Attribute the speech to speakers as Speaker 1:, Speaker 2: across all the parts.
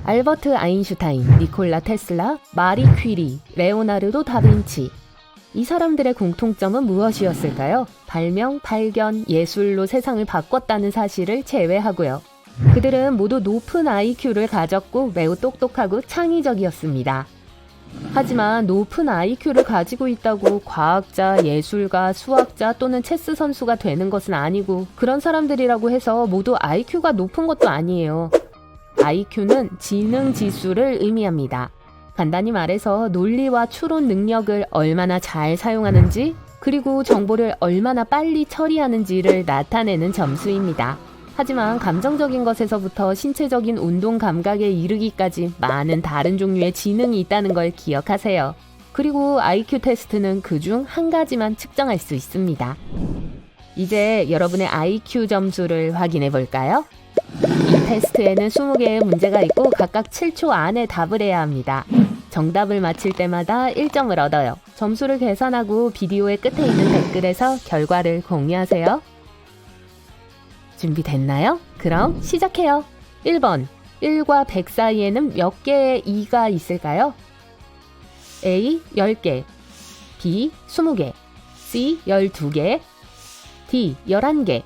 Speaker 1: 알버트 아인슈타인, 니콜라 테슬라, 마리 퀴리, 레오나르도 다빈치. 이 사람들의 공통점은 무엇이었을까요? 발명, 발견, 예술로 세상을 바꿨다는 사실을 제외하고요. 그들은 모두 높은 IQ를 가졌고 매우 똑똑하고 창의적이었습니다. 하지만 높은 IQ를 가지고 있다고 과학자, 예술가, 수학자 또는 체스 선수가 되는 것은 아니고 그런 사람들이라고 해서 모두 IQ가 높은 것도 아니에요. IQ는 지능 지수를 의미합니다. 간단히 말해서 논리와 추론 능력을 얼마나 잘 사용하는지 그리고 정보를 얼마나 빨리 처리하는지를 나타내는 점수입니다. 하지만 감정적인 것에서부터 신체적인 운동 감각에 이르기까지 많은 다른 종류의 지능이 있다는 걸 기억하세요. 그리고 IQ 테스트는 그중 한 가지만 측정할 수 있습니다. 이제 여러분의 IQ 점수를 확인해 볼까요? 이 테스트에는 20개의 문제가 있고 각각 7초 안에 답을 해야 합니다. 정답을 맞힐 때마다 1점을 얻어요. 점수를 계산하고 비디오의 끝에 있는 댓글에서 결과를 공유하세요. 준비됐나요? 그럼 시작해요. 1번, 1과 100 사이에는 몇 개의 2가 있을까요? A. 10개, B. 20개, C. 12개, D. 11개.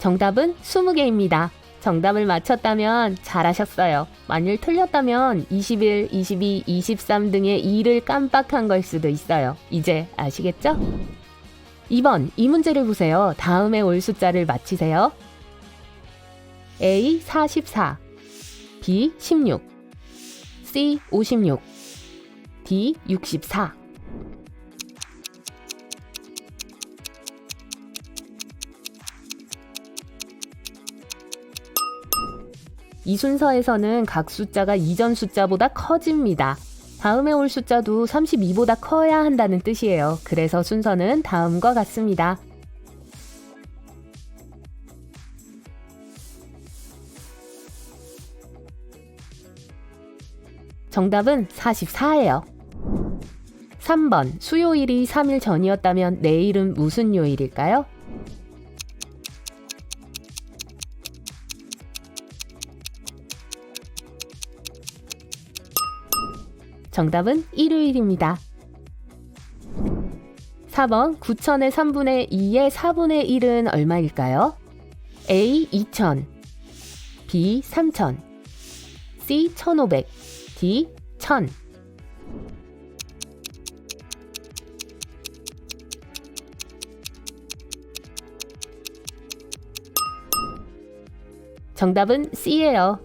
Speaker 1: 정답은 20개입니다. 정답을 맞췄다면 잘하셨어요. 만일 틀렸다면 21, 22, 23 등의 2를 깜빡한 걸 수도 있어요. 이제 아시겠죠? 2번, 이 문제를 보세요. 다음에 올 숫자를 맞히세요. A. 44, B. 16, C. 56, D. 64. 이 순서에서는 각 숫자가 이전 숫자보다 커집니다. 다음에 올 숫자도 32보다 커야 한다는 뜻이에요. 그래서 순서는 다음과 같습니다. 정답은 44예요. 3번, 수요일이 3일 전이었다면 내일은 무슨 요일일까요? 정답은 일요일입니다. 4번, 9천의 3분의 2의 4분의 1은 얼마일까요? A. 2000, B. 3000, C. 1500, D. 1000. 정답은 C예요.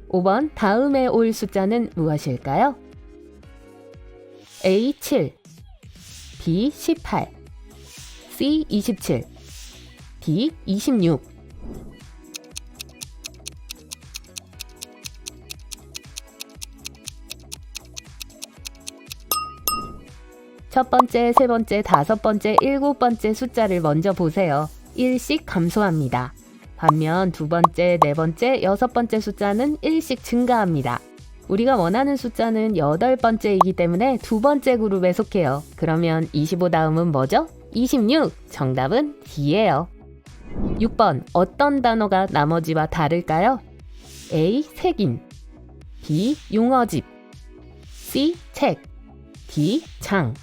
Speaker 1: 5번, 다음에 올 숫자는 무엇일까요? A. 7, B. 18, C. 27, D. 26. 첫 번째, 세 번째, 다섯 번째, 일곱 번째 숫자를 먼저 보세요. 1씩 감소합니다. 반면 두 번째, 네 번째, 여섯 번째 숫자는 1씩 증가합니다. 우리가 원하는 숫자는 8번째이기 때문에 두 번째 그룹에 속해요. 그러면 25 다음은 뭐죠? 26! 정답은 D예요. 6번, 어떤 단어가 나머지와 다를까요? A. 색인, B. 용어집, C. 책, D. 장.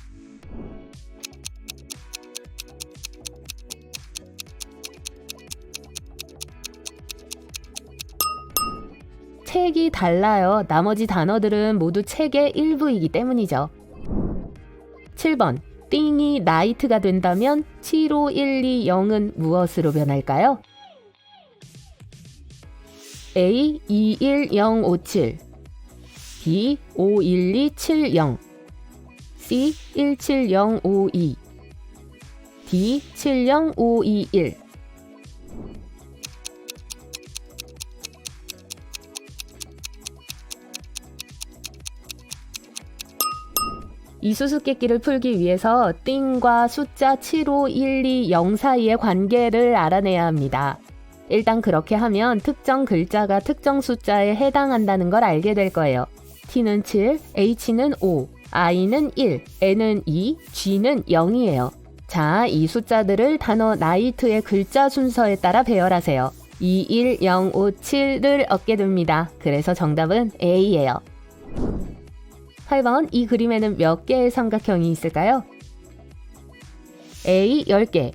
Speaker 1: 책이 달라요. 나머지 단어들은 모두 책의 일부이기 때문이죠. 7번, 띵이 나이트가 된다면 75120은 무엇으로 변할까요? A. 21057, B. 51270, C. 17052, D. 70521. 이 수수께끼를 풀기 위해서 띵과 숫자 75120 사이의 관계를 알아내야 합니다. 일단 그렇게 하면 특정 글자가 특정 숫자에 해당한다는 걸 알게 될 거예요. T는 7, H는 5, I는 1, N은 2, G는 0이에요. 자, 이 숫자들을 단어 night의 글자 순서에 따라 배열하세요. 21057를 얻게 됩니다. 그래서 정답은 A예요. 8번, 이 그림에는 몇 개의 삼각형이 있을까요? A 10개,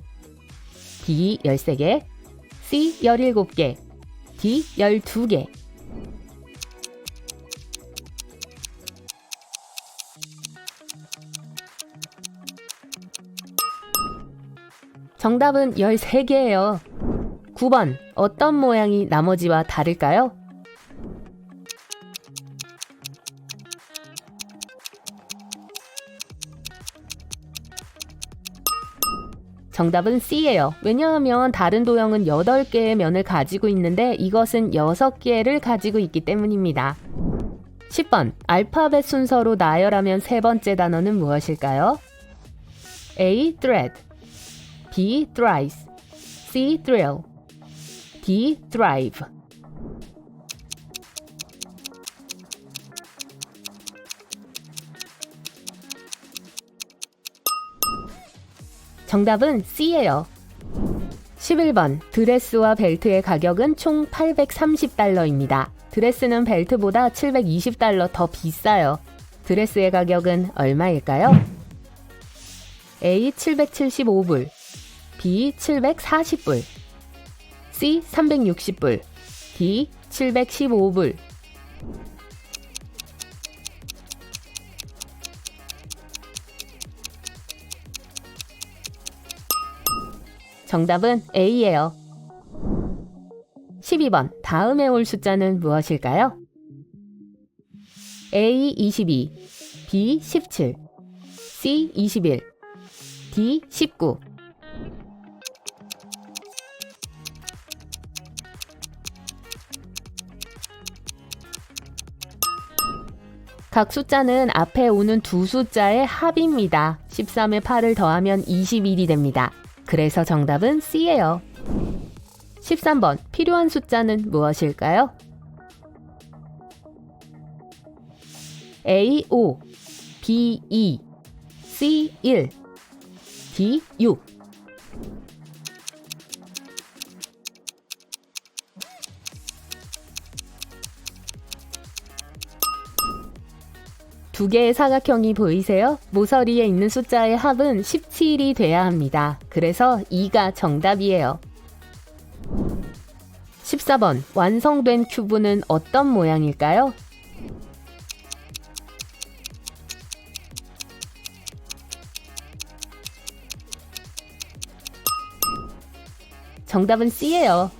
Speaker 1: B 13개, C 17개, D 12개. 정답은 13개예요. 9번, 어떤 모양이 나머지와 다를까요? 정답은 C예요. 왜냐하면 다른 도형은 8개의 면을 가지고 있는데 이것은 6개를 가지고 있기 때문입니다. 10번, 알파벳 순서로 나열하면 세 번째 단어는 무엇일까요? A. thread, B. thrice, C. thrill, D. thrive. 정답은 C예요. 11번, 드레스와 벨트의 가격은 총 830달러입니다. 드레스는 벨트보다 720달러 더 비싸요. 드레스의 가격은 얼마일까요? A. 775불, B. 740불, C. 360불, D. 715불. 정답은 A예요. 12번, 다음에 올 숫자는 무엇일까요? A. 22, B. 17, C. 21, D. 19. 각 숫자는 앞에 오는 두 숫자의 합입니다. 13에 8을 더하면 21이 됩니다. 그래서 정답은 C예요. 13번, 필요한 숫자는 무엇일까요? A. 5, B. 2, C. 1, D. 6. 두 개의 사각형이 보이세요? 모서리에 있는 숫자의 합은 17이 돼야 합니다. 그래서 2가 정답이에요. 14번, 완성된 큐브는 어떤 모양일까요? 정답은 C예요.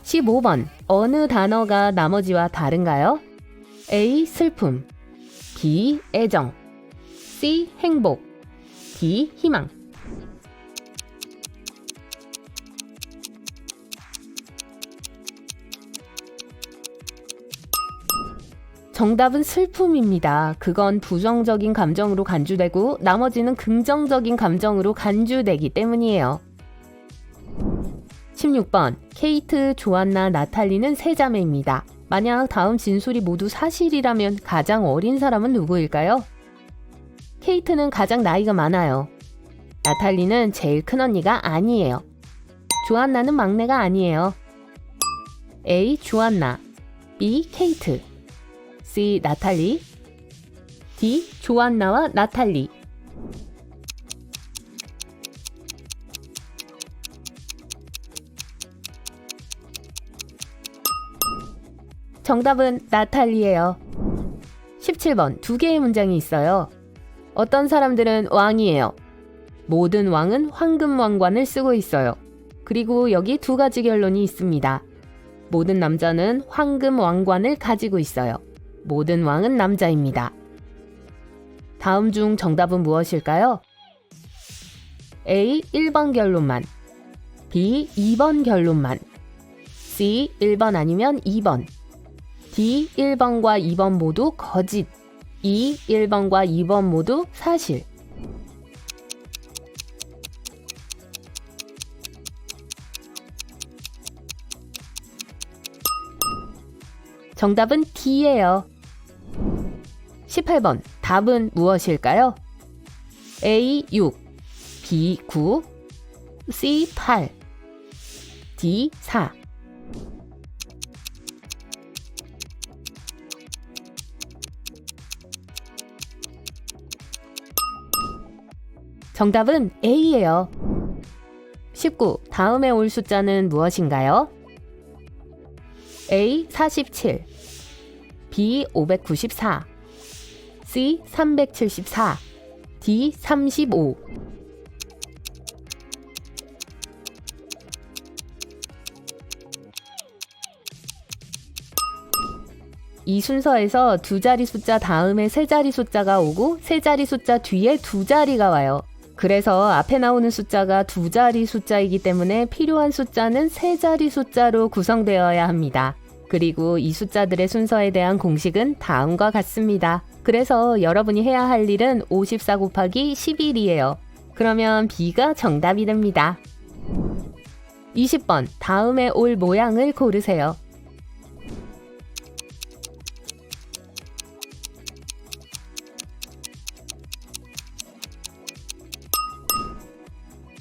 Speaker 1: 15번, 어느 단어가 나머지와 다른가요? A. 슬픔, B. 애정, C. 행복, D. 희망. 정답은 슬픔입니다. 그건 부정적인 감정으로 간주되고 나머지는 긍정적인 감정으로 간주되기 때문이에요. 16번, 케이트, 조안나, 나탈리는 세 자매입니다. 만약 다음 진술이 모두 사실이라면 가장 어린 사람은 누구일까요? 케이트는 가장 나이가 많아요. 나탈리는 제일 큰 언니가 아니에요. 조안나는 막내가 아니에요. A. 조안나, B. 케이트, C. 나탈리, D. 조안나와 나탈리. 정답은 나탈리예요. 17번, 두 개의 문장이 있어요. 어떤 사람들은 왕이에요. 모든 왕은 황금 왕관을 쓰고 있어요. 그리고 여기 두 가지 결론이 있습니다. 모든 남자는 황금 왕관을 가지고 있어요. 모든 왕은 남자입니다. 다음 중 정답은 무엇일까요? A. 1번 결론만, B. 2번 결론만, C. 1번 아니면 2번, D. 1번과 2번 모두 거짓, E. 1번과 2번 모두 사실. 정답은 D예요. 18번 답은 무엇일까요? A 6, B 9, C 8, D 4. 정답은 A예요. 19. 다음에 올 숫자는 무엇인가요? A 47, B 594, C 374, D 35. 이 순서에서 두 자리 숫자 다음에 세 자리 숫자가 오고 세 자리 숫자 뒤에 두 자리가 와요. 그래서 앞에 나오는 숫자가 두 자리 숫자이기 때문에 필요한 숫자는 세 자리 숫자로 구성되어야 합니다. 그리고 이 숫자들의 순서에 대한 공식은 다음과 같습니다. 그래서 여러분이 해야 할 일은 54 곱하기 11이에요. 그러면 B가 정답이 됩니다. 20번 다음에 올 모양을 고르세요.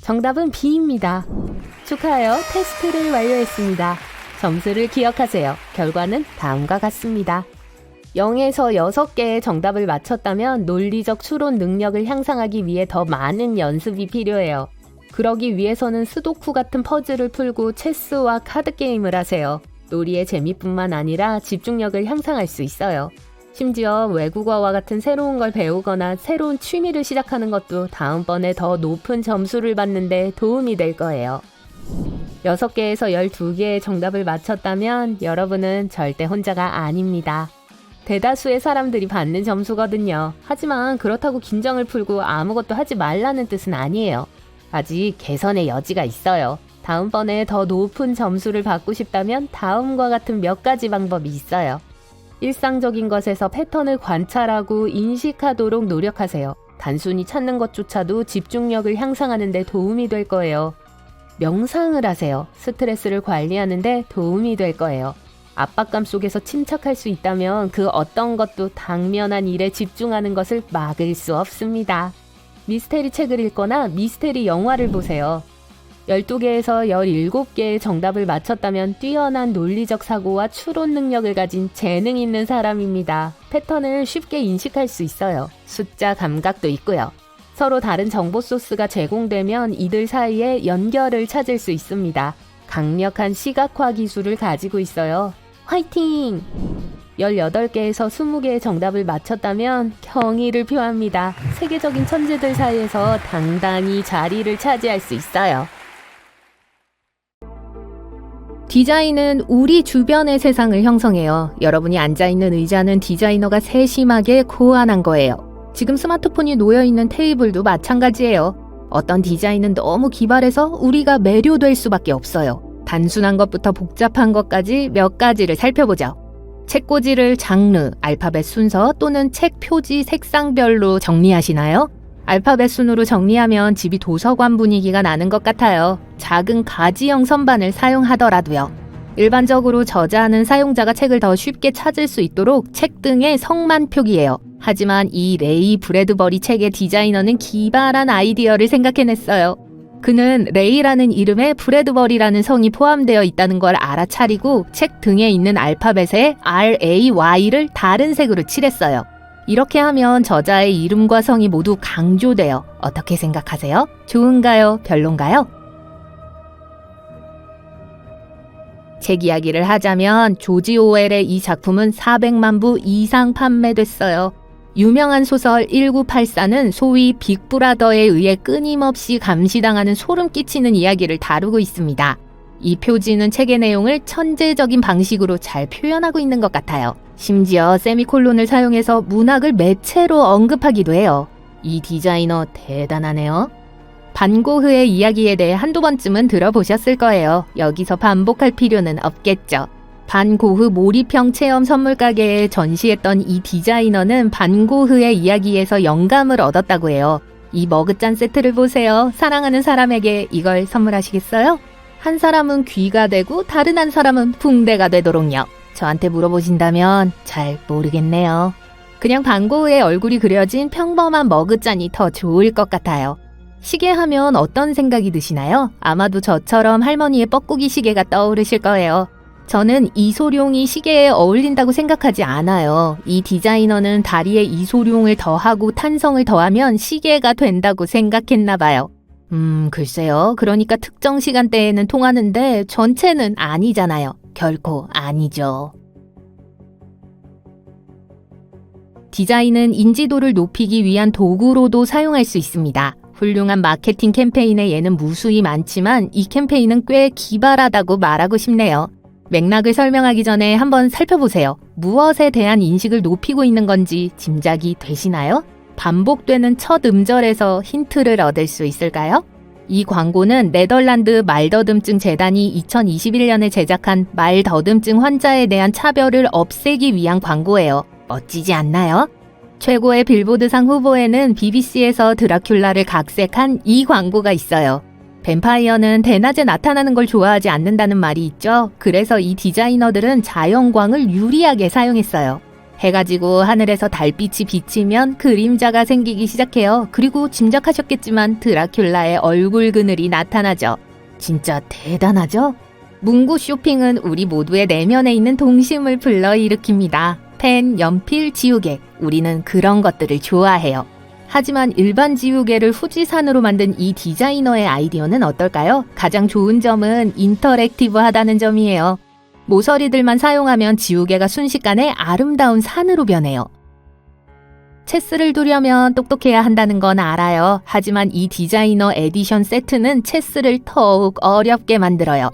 Speaker 1: 정답은 B입니다. 축하해요. 테스트를 완료했습니다. 점수를 기억하세요. 결과는 다음과 같습니다. 0에서 6개의 정답을 맞췄다면 논리적 추론 능력을 향상하기 위해 더 많은 연습이 필요해요. 그러기 위해서는 스도쿠 같은 퍼즐을 풀고 체스와 카드게임을 하세요. 놀이의 재미뿐만 아니라 집중력을 향상할 수 있어요. 심지어 외국어와 같은 새로운 걸 배우거나 새로운 취미를 시작하는 것도 다음번에 더 높은 점수를 받는 데 도움이 될 거예요. 6개에서 12개의 정답을 맞췄다면 여러분은 절대 혼자가 아닙니다. 대다수의 사람들이 받는 점수거든요. 하지만 그렇다고 긴장을 풀고 아무것도 하지 말라는 뜻은 아니에요. 아직 개선의 여지가 있어요. 다음번에 더 높은 점수를 받고 싶다면 다음과 같은 몇 가지 방법이 있어요. 일상적인 것에서 패턴을 관찰하고 인식하도록 노력하세요. 단순히 찾는 것조차도 집중력을 향상하는 데 도움이 될 거예요. 명상을 하세요. 스트레스를 관리하는 데 도움이 될 거예요. 압박감 속에서 침착할 수 있다면 그 어떤 것도 당면한 일에 집중하는 것을 막을 수 없습니다. 미스테리 책을 읽거나 미스테리 영화를 보세요. 12개에서 17개의 정답을 맞췄다면 뛰어난 논리적 사고와 추론 능력을 가진 재능 있는 사람입니다. 패턴을 쉽게 인식할 수 있어요. 숫자 감각도 있고요. 서로 다른 정보 소스가 제공되면 이들 사이에 연결을 찾을 수 있습니다. 강력한 시각화 기술을 가지고 있어요. 화이팅! 18개에서 20개의 정답을 맞췄다면 경의를 표합니다. 세계적인 천재들 사이에서 당당히 자리를 차지할 수 있어요. 디자인은 우리 주변의 세상을 형성해요. 여러분이 앉아있는 의자는 디자이너가 세심하게 고안한 거예요. 지금 스마트폰이 놓여있는 테이블도 마찬가지예요. 어떤 디자인은 너무 기발해서 우리가 매료될 수밖에 없어요. 단순한 것부터 복잡한 것까지 몇 가지를 살펴보죠. 책꽂이를 장르, 알파벳 순서 또는 책 표지 색상별로 정리하시나요? 알파벳 순으로 정리하면 집이 도서관 분위기가 나는 것 같아요. 작은 가지형 선반을 사용하더라도요. 일반적으로 저자는 사용자가 책을 더 쉽게 찾을 수 있도록 책 등의 성만 표기해요. 하지만 이 레이 브래드버리 책의 디자이너는 기발한 아이디어를 생각해냈어요. 그는 레이라는 이름에 브래드버리라는 성이 포함되어 있다는 걸 알아차리고 책 등에 있는 알파벳에 RAY를 다른 색으로 칠했어요. 이렇게 하면 저자의 이름과 성이 모두 강조돼요. 어떻게 생각하세요? 좋은가요? 별론가요? 책 이야기를 하자면 조지 오웰의 이 작품은 400만 부 이상 판매됐어요. 유명한 소설 1984는 소위 빅브라더에 의해 끊임없이 감시당하는 소름 끼치는 이야기를 다루고 있습니다. 이 표지는 책의 내용을 천재적인 방식으로 잘 표현하고 있는 것 같아요. 심지어 세미콜론을 사용해서 문학을 매체로 언급하기도 해요. 이 디자이너 대단하네요. 반고흐의 이야기에 대해 한두 번쯤은 들어보셨을 거예요. 여기서 반복할 필요는 없겠죠. 반고흐 몰입형 체험 선물 가게에 전시했던 이 디자이너는 반고흐의 이야기에서 영감을 얻었다고 해요. 이 머그잔 세트를 보세요. 사랑하는 사람에게 이걸 선물하시겠어요? 한 사람은 귀가 되고 다른 한 사람은 붕대가 되도록요. 저한테 물어보신다면 잘 모르겠네요. 그냥 방고흐의 얼굴이 그려진 평범한 머그잔이 더 좋을 것 같아요. 시계 하면 어떤 생각이 드시나요? 아마도 저처럼 할머니의 뻐꾸기 시계가 떠오르실 거예요. 저는 이소룡이 시계에 어울린다고 생각하지 않아요. 이 디자이너는 다리에 이소룡을 더하고 탄성을 더하면 시계가 된다고 생각했나 봐요. 글쎄요. 그러니까 특정 시간대에는 통하는데 전체는 아니잖아요. 결코 아니죠. 디자인은 인지도를 높이기 위한 도구로도 사용할 수 있습니다. 훌륭한 마케팅 캠페인에 예는 무수히 많지만 이 캠페인은 꽤 기발하다고 말하고 싶네요. 맥락을 설명하기 전에 한번 살펴보세요. 무엇에 대한 인식을 높이고 있는 건지 짐작이 되시나요? 반복되는 첫 음절에서 힌트를 얻을 수 있을까요? 이 광고는 네덜란드 말더듬증 재단이 2021년에 제작한 말더듬증 환자에 대한 차별을 없애기 위한 광고예요. 멋지지 않나요? 최고의 빌보드상 후보에는 BBC에서 드라큘라를 각색한 이 광고가 있어요. 뱀파이어는 대낮에 나타나는 걸 좋아하지 않는다는 말이 있죠. 그래서 이 디자이너들은 자연광을 유리하게 사용했어요. 해가 지고 하늘에서 달빛이 비치면 그림자가 생기기 시작해요. 그리고 짐작하셨겠지만 드라큘라의 얼굴 그늘이 나타나죠. 진짜 대단하죠? 문구 쇼핑은 우리 모두의 내면에 있는 동심을 불러일으킵니다. 펜, 연필, 지우개. 우리는 그런 것들을 좋아해요. 하지만 일반 지우개를 후지산으로 만든 이 디자이너의 아이디어는 어떨까요? 가장 좋은 점은 인터랙티브하다는 점이에요. 모서리들만 사용하면 지우개가 순식간에 아름다운 산으로 변해요. 체스를 두려면 똑똑해야 한다는 건 알아요. 하지만 이 디자이너 에디션 세트는 체스를 더욱 어렵게 만들어요.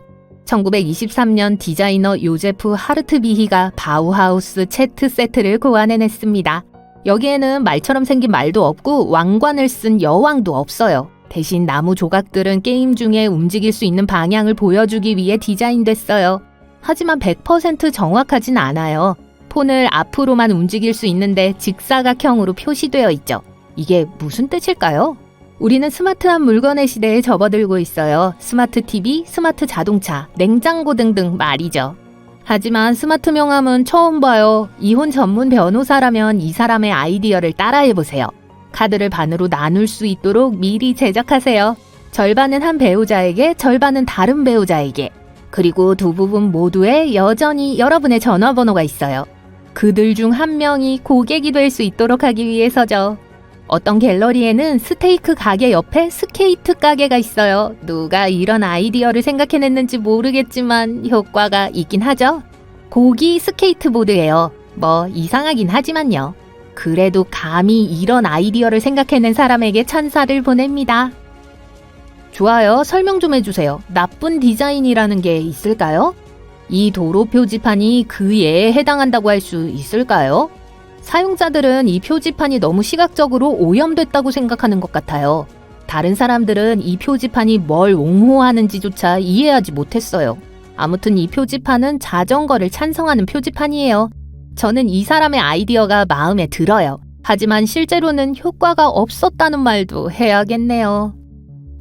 Speaker 1: 1923년 디자이너 요제프 하르트비히가 바우하우스 체트 세트를 고안해냈습니다. 여기에는 말처럼 생긴 말도 없고 왕관을 쓴 여왕도 없어요. 대신 나무 조각들은 게임 중에 움직일 수 있는 방향을 보여주기 위해 디자인됐어요. 하지만 100% 정확하진 않아요. 폰을 앞으로만 움직일 수 있는데 직사각형으로 표시되어 있죠. 이게 무슨 뜻일까요? 우리는 스마트한 물건의 시대에 접어들고 있어요. 스마트 TV, 스마트 자동차, 냉장고 등등 말이죠. 하지만 스마트 명함은 처음 봐요. 이혼 전문 변호사라면 이 사람의 아이디어를 따라해보세요. 카드를 반으로 나눌 수 있도록 미리 제작하세요. 절반은 한 배우자에게, 절반은 다른 배우자에게. 그리고 두 부분 모두에 여전히 여러분의 전화번호가 있어요. 그들 중 한 명이 고객이 될 수 있도록 하기 위해서죠. 어떤 갤러리에는 스테이크 가게 옆에 스케이트 가게가 있어요. 누가 이런 아이디어를 생각해냈는지 모르겠지만 효과가 있긴 하죠. 고기 스케이트보드예요. 뭐 이상하긴 하지만요. 그래도 감히 이런 아이디어를 생각해낸 사람에게 찬사를 보냅니다. 좋아요. 설명 좀 해주세요. 나쁜 디자인이라는 게 있을까요? 이 도로 표지판이 그 예에 해당한다고 할 수 있을까요? 사용자들은 이 표지판이 너무 시각적으로 오염됐다고 생각하는 것 같아요. 다른 사람들은 이 표지판이 뭘 옹호하는지조차 이해하지 못했어요. 아무튼 이 표지판은 자전거를 찬성하는 표지판이에요. 저는 이 사람의 아이디어가 마음에 들어요. 하지만 실제로는 효과가 없었다는 말도 해야겠네요.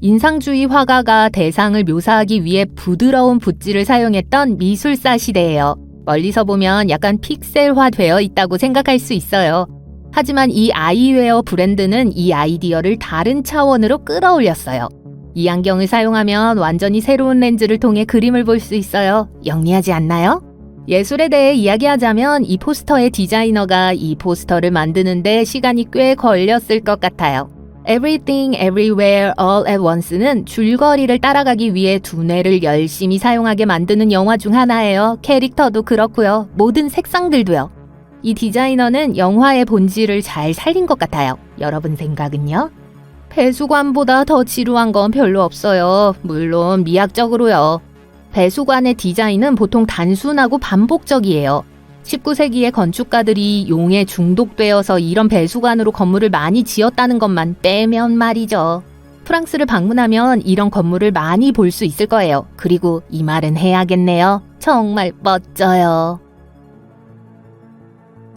Speaker 1: 인상주의 화가가 대상을 묘사하기 위해 부드러운 붓질을 사용했던 미술사 시대예요. 멀리서 보면 약간 픽셀화 되어 있다고 생각할 수 있어요. 하지만 이 아이웨어 브랜드는 이 아이디어를 다른 차원으로 끌어올렸어요. 이 안경을 사용하면 완전히 새로운 렌즈를 통해 그림을 볼 수 있어요. 영리하지 않나요? 예술에 대해 이야기하자면 이 포스터의 디자이너가 이 포스터를 만드는데 시간이 꽤 걸렸을 것 같아요. Everything, Everywhere, All at Once는 줄거리를 따라가기 위해 두뇌를 열심히 사용하게 만드는 영화 중 하나예요. 캐릭터도 그렇고요. 모든 색상들도요. 이 디자이너는 영화의 본질을 잘 살린 것 같아요. 여러분 생각은요? 배수관보다 더 지루한 건 별로 없어요. 물론 미학적으로요. 배수관의 디자인은 보통 단순하고 반복적이에요. 19세기의 건축가들이 용에 중독되어서 이런 배수관으로 건물을 많이 지었다는 것만 빼면 말이죠. 프랑스를 방문하면 이런 건물을 많이 볼 수 있을 거예요. 그리고 이 말은 해야겠네요. 정말 멋져요.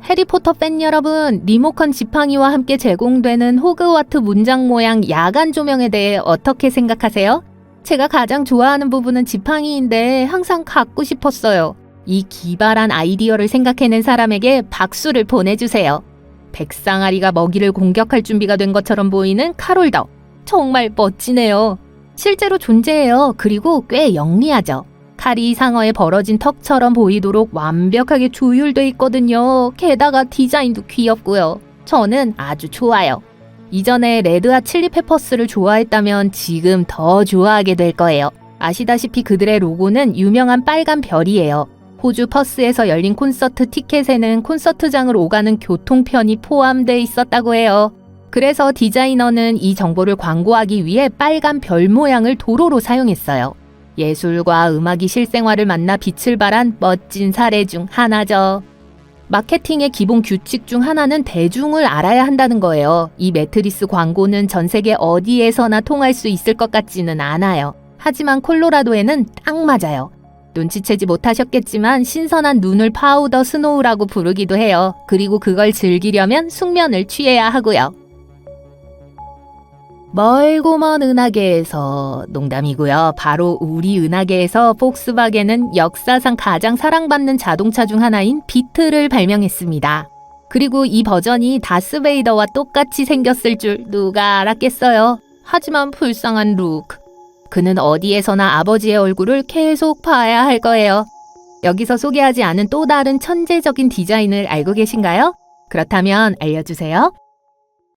Speaker 1: 해리포터 팬 여러분, 리모컨 지팡이와 함께 제공되는 호그와트 문장 모양 야간 조명에 대해 어떻게 생각하세요? 제가 가장 좋아하는 부분은 지팡이인데 항상 갖고 싶었어요. 이 기발한 아이디어를 생각해낸 사람에게 박수를 보내주세요. 백상아리가 먹이를 공격할 준비가 된 것처럼 보이는 카롤더. 정말 멋지네요. 실제로 존재해요. 그리고 꽤 영리하죠. 칼이 상어에 벌어진 턱처럼 보이도록 완벽하게 조율돼 있거든요. 게다가 디자인도 귀엽고요. 저는 아주 좋아요. 이전에 레드핫 칠리페퍼스를 좋아했다면 지금 더 좋아하게 될 거예요. 아시다시피 그들의 로고는 유명한 빨간 별이에요. 호주 퍼스에서 열린 콘서트 티켓에는 콘서트장을 오가는 교통편이 포함돼 있었다고 해요. 그래서 디자이너는 이 정보를 광고하기 위해 빨간 별 모양을 도로로 사용했어요. 예술과 음악이 실생활을 만나 빛을 발한 멋진 사례 중 하나죠. 마케팅의 기본 규칙 중 하나는 대중을 알아야 한다는 거예요. 이 매트리스 광고는 전 세계 어디에서나 통할 수 있을 것 같지는 않아요. 하지만 콜로라도에는 딱 맞아요. 눈치채지 못하셨겠지만 신선한 눈을 파우더 스노우라고 부르기도 해요. 그리고 그걸 즐기려면 숙면을 취해야 하고요. 멀고 먼 은하계에서, 농담이고요. 바로 우리 은하계에서 폭스바겐은 역사상 가장 사랑받는 자동차 중 하나인 비트를 발명했습니다. 그리고 이 버전이 다스베이더와 똑같이 생겼을 줄 누가 알았겠어요. 하지만 불쌍한 루크. 그는 어디에서나 아버지의 얼굴을 계속 봐야 할 거예요. 여기서 소개하지 않은 또 다른 천재적인 디자인을 알고 계신가요? 그렇다면 알려주세요.